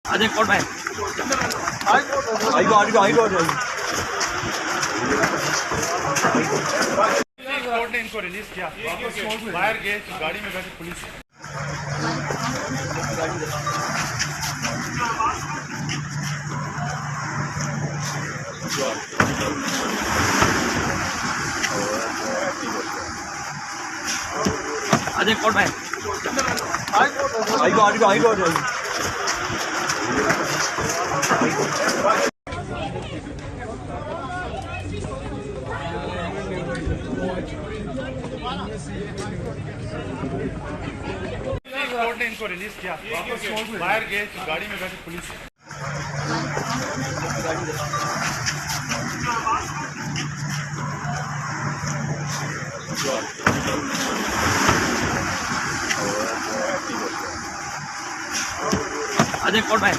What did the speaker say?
Ajay court में court ने इनको रिलीज किया, बाहर गए तो गाड़ी में बैठे पुलिस। अजय कोर्ट में कोर्ट ने इनको रिलीज किया, बाहर गए तो गाड़ी में बैठे पुलिस। अजय कोर्ट में